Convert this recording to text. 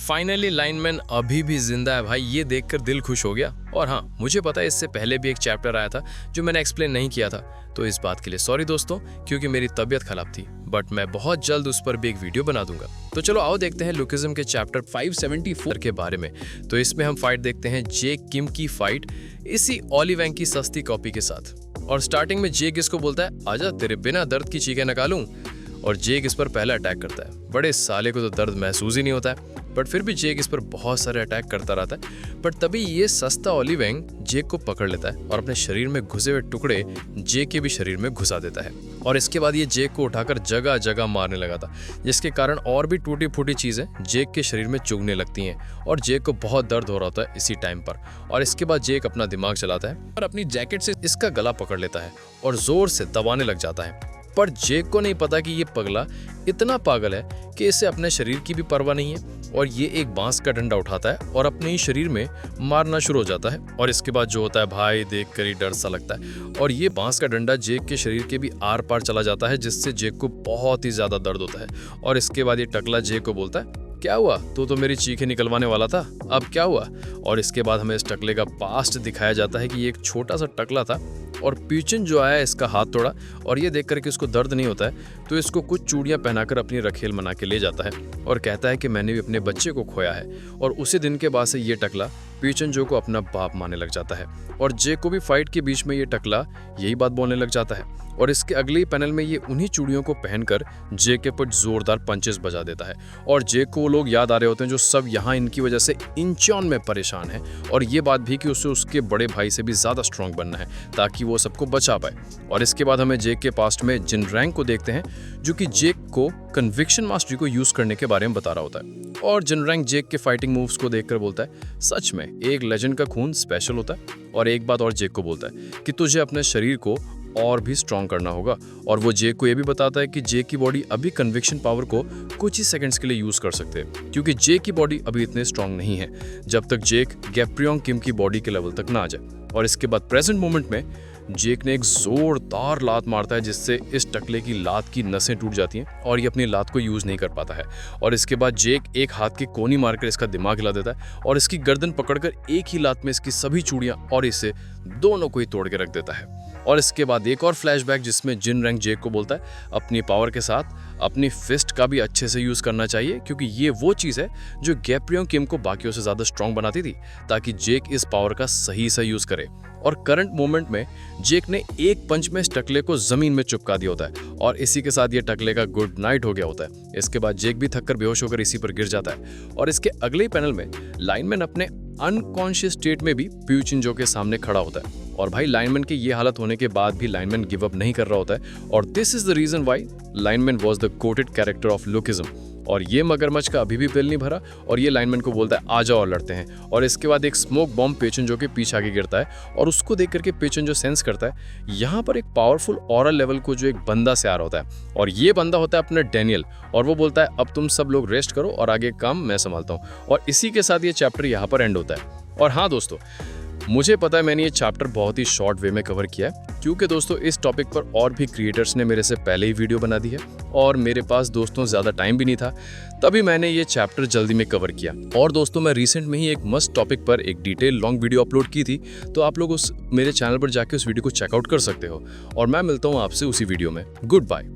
Finally lineman अभी भी जिंदा है भाई, ये देखकर दिल खुश हो गया। और हाँ, मुझे पता है इससे पहले भी एक चैप्टर आया था जो मैंने एक्सप्लेन नहीं किया था, तो इस बात के लिए सॉरी दोस्तों, क्योंकि मेरी तबीयत खराब थी। बट मैं बहुत जल्द उस पर भी एक वीडियो बना दूंगा। तो चलो आओ देखते हैं लुकिज्म के चैप्टर 574 के बारे में। तो इसमें हम फाइट देखते हैं जेक किम की फाइट इसी ऑली वैंग की सस्ती कॉपी के साथ। और स्टार्टिंग में जेक इसको बोलता है, आजा तेरे बिना दर्द की चीखें निकालूं। और जेक इस पर पहला अटैक करता है। बड़े साले को तो दर्द महसूस ही नहीं होता है, बट फिर भी जेक इस पर बहुत सारे अटैक करता रहता है। बट तभी ये सस्ता ऑली वैंग जेक को पकड़ लेता है और अपने शरीर में घुसे हुए टुकड़े जेक के भी शरीर में घुसा देता है। और इसके बाद ये जेक को उठाकर जगह जगह मारने लगा था, जिसके कारण और भी टूटी फूटी चीजें जेक के शरीर में चुभने लगती हैं और जेक को बहुत दर्द हो रहा होता है इसी टाइम पर। और इसके बाद जेक अपना दिमाग चलाता है और अपनी जैकेट से इसका गला पकड़ लेता है और जोर से दबाने लग जाता है। पर जेक को नहीं पता कि ये पगला इतना पागल है कि इसे अपने शरीर की भी परवाह नहीं है। और ये एक बांस का डंडा उठाता है और अपने ही शरीर में मारना शुरू हो जाता है। और इसके बाद जो होता है भाई, देख कर ही डर सा लगता है। और ये बांस का डंडा जेक के शरीर के भी आर पार चला जाता है, जिससे जेक को बहुत ही ज्यादा दर्द होता है। और इसके बाद ये टकला जेक को बोलता है, क्या हुआ, तू तो मेरी चीखें निकलवाने वाला था, अब क्या हुआ। और इसके बाद हमें इस टकले का पास्ट दिखाया जाता है कि ये एक छोटा सा टकला था और पीचन जो आया इसका हाथ तोड़ा। और ये देख करके उसको दर्द नहीं होता है, तो इसको कुछ चूड़ियां पहनाकर अपनी रखेल बना के ले जाता है और कहता है कि मैंने भी अपने बच्चे को खोया है। और उसी दिन के बाद से ये टकला पीचन जो को अपना बाप मानने लग जाता है। और जेक को भी फाइट के बीच में ये टकला यही बात बोलने लग जाता है। और इसके अगले ही पैनल में ये उन्हीं चूड़ियों को पहनकर जेक के ऊपर जोरदार पंचेस बजा देता है। और जेक को वो लोग याद आ रहे होते हैं जो सब यहाँ इनकी वजह से इंचॉन में परेशान है। और ये बात भी कि उसे उसके बड़े भाई से भी ज्यादा स्ट्रांग बनना है ताकि वो सबको बचा पाए। और इसके बाद हमें जेक के पास्ट में जिन रैंक को देखते हैं, जो कि जेक को कन्विक्शन मास्टरी को यूज करने के बारे में बता रहा होता है। और जिन रैंक जेक के फाइटिंग मूव्स को देखकर बोलता है, सच में एक लेजेंड का खून स्पेशल होता है। और एक बात और जेक को बोलता है कि तुझे अपने शरीर को और भी स्ट्रॉन्ग करना होगा। और वो जेक को ये भी बताता है कि जेक की बॉडी अभी कन्विक्शन पावर को कुछ ही सेकंड्स के लिए यूज कर सकते हैं, क्योंकि जेक की बॉडी अभी इतने स्ट्रॉन्ग नहीं है जब तक जेक गैप्रियोंग किम की बॉडी के लेवल तक ना आ जाए। और इसके बाद प्रेजेंट मोमेंट में जेक ने एक जोरदार लात मारता है, जिससे इस टकले की लात की नसें टूट जाती हैं और ये अपनी लात को यूज नहीं कर पाता है। और इसके बाद जेक एक हाथ की कोनी मारकर इसका दिमाग हिला देता है और इसकी गर्दन पकड़कर एक ही लात में इसकी सभी चूड़ियां और इसे दोनों को ही तोड़ के रख देता है। और इसके बाद एक और फ्लैशबैक जिसमें जिन रैंक जेक को बोलता है, अपनी पावर के साथ अपनी फिस्ट का भी अच्छे से यूज करना चाहिए, क्योंकि ये वो चीज है जो गैप्रियोंग किम को बाकियों से ज्यादा स्ट्रांग बनाती थी, ताकि जेक इस पावर का सही से यूज करे। और करंट मोमेंट में जेक ने एक पंच में इस टकले को जमीन में चिपका दिया होता है और इसी के साथ ये टकले का गुड नाइट हो गया होता है। इसके बाद जेक भी थककर बेहोश होकर इसी पर गिर जाता है। और इसके अगले ही पैनल में लाइनमैन अपने अनकॉन्शियस स्टेट में भी प्यूचिन के सामने खड़ा होता है। और भाई लाइनमैन के ये हालत होने के बाद भी लाइनमैन गिव अप नहीं कर रहा होता है। और this is the reason why lineman was the quoted character of lookism. और ये मगरमच्छ का अभी भी बिल नहीं भरा और ये लाइनमैन को बोलता है, आ जाओ और लड़ते हैं। और इसके बाद एक स्मोक बॉम्ब पेचन जो के पीछे आगे गिरता है और उसको देख करके पेचन जो सेंस करता है यहाँ पर एक पावरफुल ऑरा लेवल को जो एक बंदा से आ रहा होता है। और ये बंदा होता है अपना डैनियल। और वो बोलता है, अब तुम सब लोग रेस्ट करो और आगे काम मैं संभालता हूँ। और इसी के साथ ये चैप्टर यहाँ पर एंड होता है। और हाँ दोस्तों, मुझे पता है मैंने ये चैप्टर बहुत ही शॉर्ट वे में कवर किया है, क्योंकि दोस्तों इस टॉपिक पर और भी क्रिएटर्स ने मेरे से पहले ही वीडियो बना दी है और मेरे पास दोस्तों ज़्यादा टाइम भी नहीं था, तभी मैंने ये चैप्टर जल्दी में कवर किया। और दोस्तों मैं रिसेंट में ही एक मस्त टॉपिक पर एक डिटेल लॉन्ग वीडियो अपलोड की थी, तो आप लोग उस मेरे चैनल पर जाके उस वीडियो को चेकआउट कर सकते हो। और मैं मिलता हूँ आपसे उसी वीडियो में। Good bye.